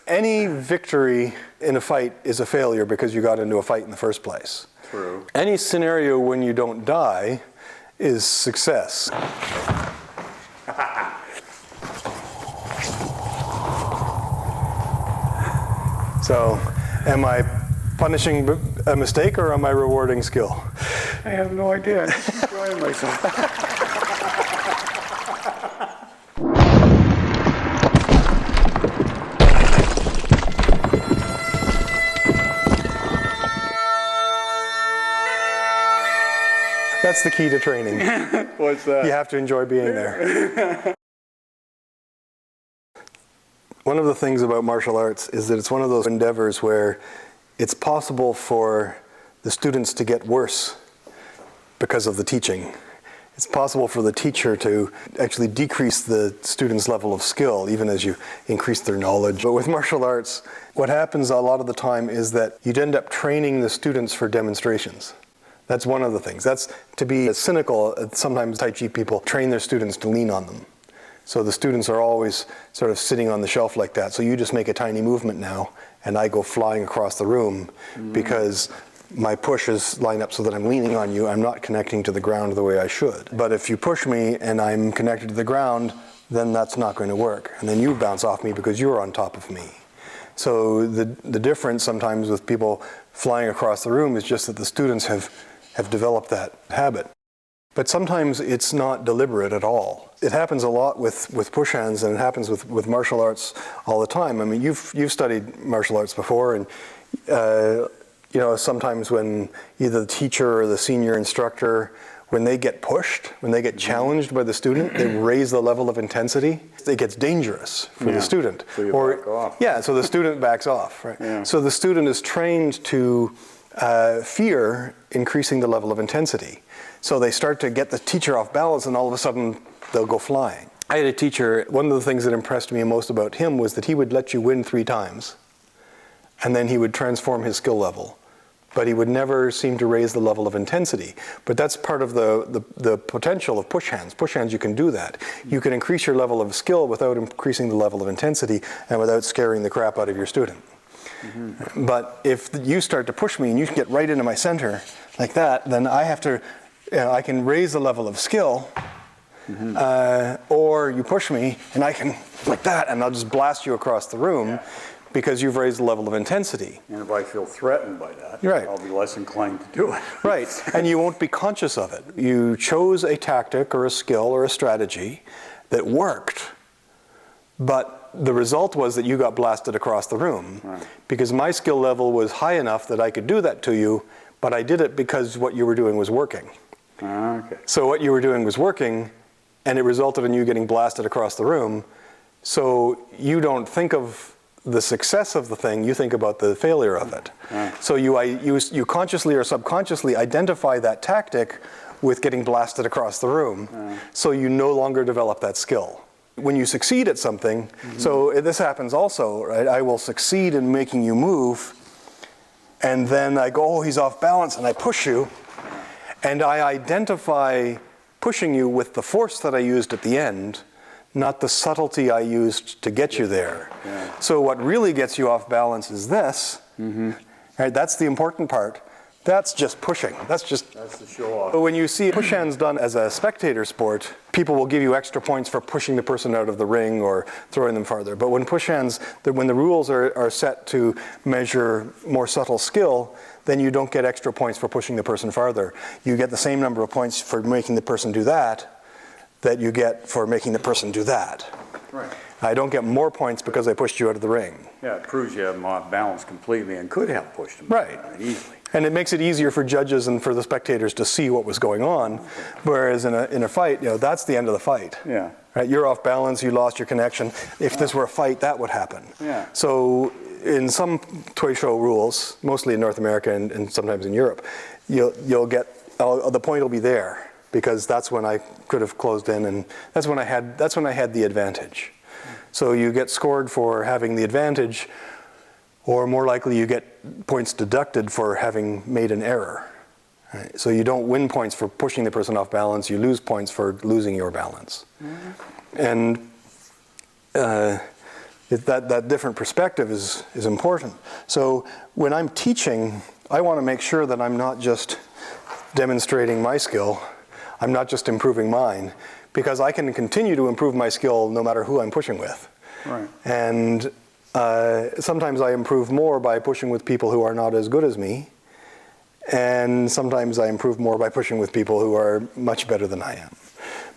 Any victory in a fight is a failure because you got into a fight in the first place. True. Any scenario when you don't die is success. So, am I punishing a mistake or am I rewarding skill? I have no idea. I'm just enjoying myself. That's the key to training. What's that? You have to enjoy being there. One of the things about martial arts is that it's one of those endeavors where it's possible for the students to get worse because of the teaching. It's possible for the teacher to actually decrease the student's level of skill even as you increase their knowledge. But with martial arts, what happens a lot of the time is that you'd end up training the students for demonstrations. That's one of the things. That's to be cynical. Sometimes Tai Chi people train their students to lean on them. So the students are always sort of sitting on the shelf like that. So you just make a tiny movement now, and I go flying across the room because my pushes line up so that I'm leaning on you. I'm not connecting to the ground the way I should. But if you push me and I'm connected to the ground, then that's not going to work. And then you bounce off me because you're on top of me. So the difference sometimes with people flying across the room is just that the students have developed that habit. But sometimes it's not deliberate at all. It happens a lot with push hands, and it happens with martial arts all the time. I mean, you've studied martial arts before, and you know, sometimes when either the teacher or the senior instructor, when they get pushed, when they get challenged by the student, they raise the level of intensity. It gets dangerous for the student. So you back off. Yeah, so the student backs off, right? Yeah. So the student is trained to fear increasing the level of intensity. So they start to get the teacher off balance, and all of a sudden they'll go flying. I had a teacher, one of the things that impressed me most about him was that he would let you win 3 times, and then he would transform his skill level. But he would never seem to raise the level of intensity. But that's part of the potential of push hands. Push hands, you can do that. You can increase your level of skill without increasing the level of intensity and without scaring the crap out of your student. Mm-hmm. But if you start to push me and you get right into my center like that, then I have to, I can raise the level of skill, or you push me and I can, like that, and I'll just blast you across the room because you've raised the level of intensity. And if I feel threatened by that, right, I'll be less inclined to do it. Right, and you won't be conscious of it. You chose a tactic or a skill or a strategy that worked, but the result was that you got blasted across the room, because my skill level was high enough that I could do that to you, but I did it because what you were doing was working. Okay. So what you were doing was working, and it resulted in you getting blasted across the room. So you don't think of the success of the thing, you think about the failure of it. So you consciously or subconsciously identify that tactic with getting blasted across the room, so you no longer develop that skill. When you succeed at something, so this happens also, right? I will succeed in making you move, and then I go, oh, he's off balance, and I push you, and I identify pushing you with the force that I used at the end, not the subtlety I used to get you there. So what really gets you off balance is this, right? That's the important part. That's just pushing. That's the show off. But when you see push hands done as a spectator sport, people will give you extra points for pushing the person out of the ring or throwing them farther. But when push hands, when the rules are set to measure more subtle skill, then you don't get extra points for pushing the person farther. You get the same number of points for making the person do that you get for making the person do that. Right. I don't get more points because I pushed you out of the ring. Yeah, it proves you have them off balance completely and could have pushed them easily. And it makes it easier for judges and for the spectators to see what was going on. Whereas in a fight, that's the end of the fight. Yeah. Right? You're off balance, you lost your connection. If this were a fight, that would happen. Yeah. So in some toy show rules, mostly in North America and sometimes in Europe, you'll get, the point will be there, because that's when I could have closed in, and that's when I had the advantage. So you get scored for having the advantage, or more likely you get points deducted for having made an error. Right? So you don't win points for pushing the person off balance, you lose points for losing your balance. And that different perspective is important. So when I'm teaching, I want to make sure that I'm not just demonstrating my skill, I'm not just improving mine, because I can continue to improve my skill no matter who I'm pushing with. Right. And sometimes I improve more by pushing with people who are not as good as me, and sometimes I improve more by pushing with people who are much better than I am.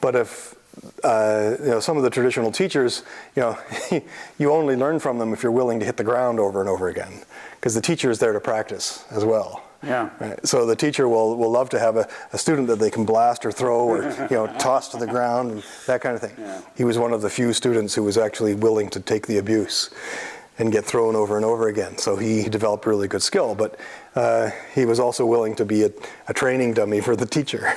But if some of the traditional teachers, you only learn from them if you're willing to hit the ground over and over again, because the teacher is there to practice as well. Yeah. Right? So the teacher will love to have a student that they can blast or throw or toss to the ground and that kind of thing. Yeah. He was one of the few students who was actually willing to take the abuse and get thrown over and over again. So he developed really good skill, but he was also willing to be a training dummy for the teacher.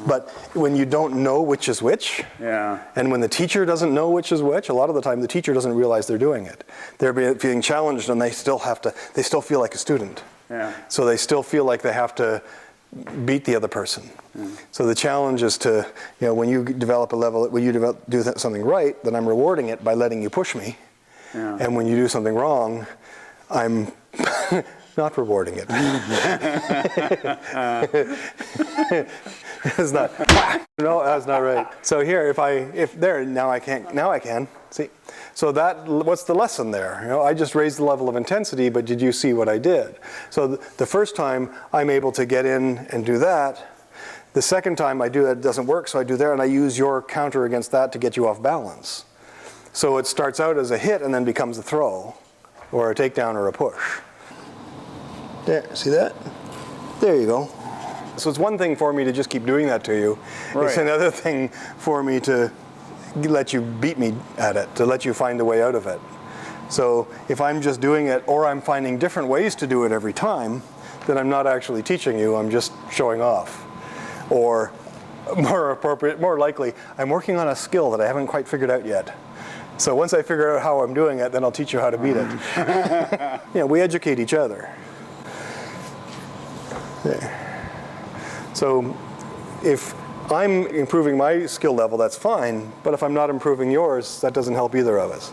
But when you don't know which is which, and when the teacher doesn't know which is which, a lot of the time the teacher doesn't realize they're doing it. They're being challenged and they still feel like a student. Yeah. So they still feel like they have to beat the other person. So the challenge is to, when you develop a level, when you do something right, then I'm rewarding it by letting you push me. Yeah. And when you do something wrong, I'm not rewarding it. It's not. No, that's not right. So here, now I can. See. So what's the lesson there? I just raised the level of intensity, but did you see what I did? So the first time I'm able to get in and do that. The second time I do that, it doesn't work, so I do there, and I use your counter against that to get you off balance. So it starts out as a hit and then becomes a throw, or a takedown or a push. There, see that? There you go. So it's one thing for me to just keep doing that to you. Right. It's another thing for me to let you beat me at it, to let you find a way out of it. So if I'm just doing it, or I'm finding different ways to do it every time, then I'm not actually teaching you, I'm just showing off. Or more likely, I'm working on a skill that I haven't quite figured out yet. So once I figure out how I'm doing it, then I'll teach you how to beat it. We educate each other. There. So if I'm improving my skill level, that's fine, but if I'm not improving yours, that doesn't help either of us.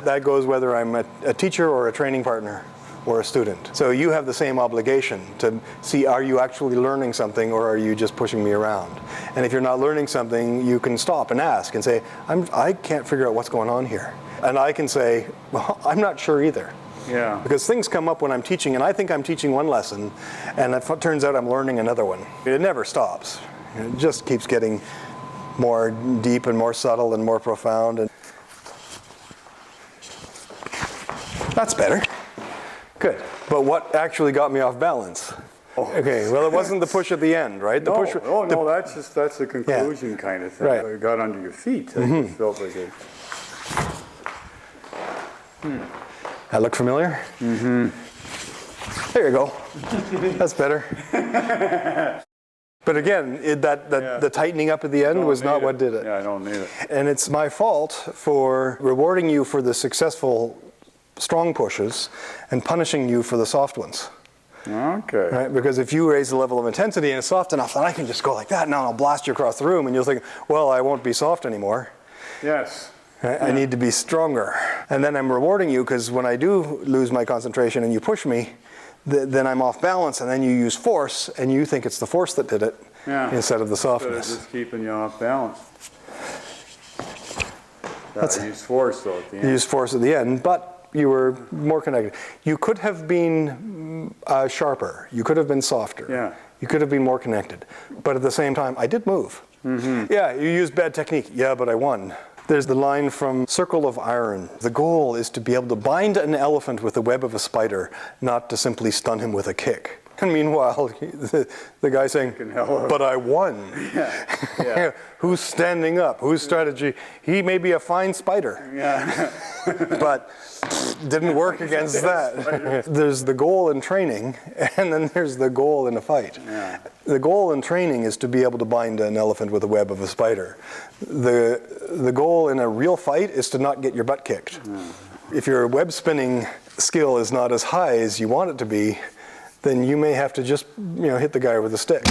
That goes whether I'm a teacher or a training partner or a student. So you have the same obligation to see, are you actually learning something or are you just pushing me around? And if you're not learning something, you can stop and ask and say, I can't figure out what's going on here. And I can say, well, I'm not sure either. Yeah. Because things come up when I'm teaching, and I think I'm teaching one lesson, and it turns out I'm learning another one. It never stops. It just keeps getting more deep and more subtle and more profound. And that's better. Good. But what actually got me off balance? Okay, well, it wasn't the push at the end, right? The push. That's the conclusion kind of thing. Right. It got under your feet. It just felt like it. That look familiar? Mm-hmm. There you go. That's better. But again, the tightening up at the end was not what did it. Yeah, I don't need it. And it's my fault for rewarding you for the successful strong pushes and punishing you for the soft ones. Okay. Right? Because if you raise the level of intensity and it's soft enough, then I can just go like that, now I'll blast you across the room, and you'll think, well, I won't be soft anymore. Yes. Right? I need to be stronger. And then I'm rewarding you, because when I do lose my concentration and you push me, then I'm off balance, and then you use force, and you think it's the force that did it instead of the softness. Instead of just keeping you off balance. I used force, though, at the end. You used force at the end, but you were more connected. You could have been sharper. You could have been softer. Yeah. You could have been more connected. But at the same time, I did move. Mm-hmm. Yeah, you used bad technique. Yeah, but I won. There's the line from Circle of Iron. The goal is to be able to bind an elephant with the web of a spider, not to simply stun him with a kick. And meanwhile, the guy's saying, but I won. Yeah. Who's standing up? Whose strategy? He may be a fine spider. Yeah. But didn't work against that. There's the goal in training, and then there's the goal in a fight. Yeah. The goal in training is to be able to bind an elephant with the web of a spider. The goal in a real fight is to not get your butt kicked. Yeah. If your web spinning skill is not as high as you want it to be, then you may have to just hit the guy with a stick.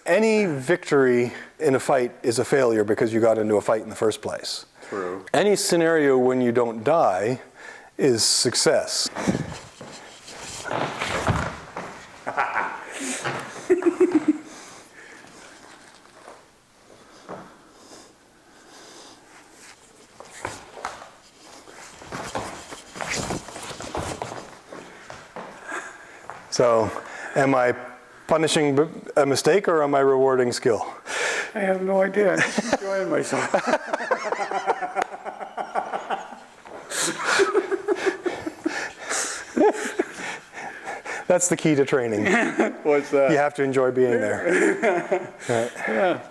Any victory in a fight is a failure because you got into a fight in the first place. True. Any scenario when you don't die is success. So, am I punishing a mistake or am I rewarding skill? I have no idea. I'm just enjoying myself. That's the key to training. What's that? You have to enjoy being there. Right. Yeah.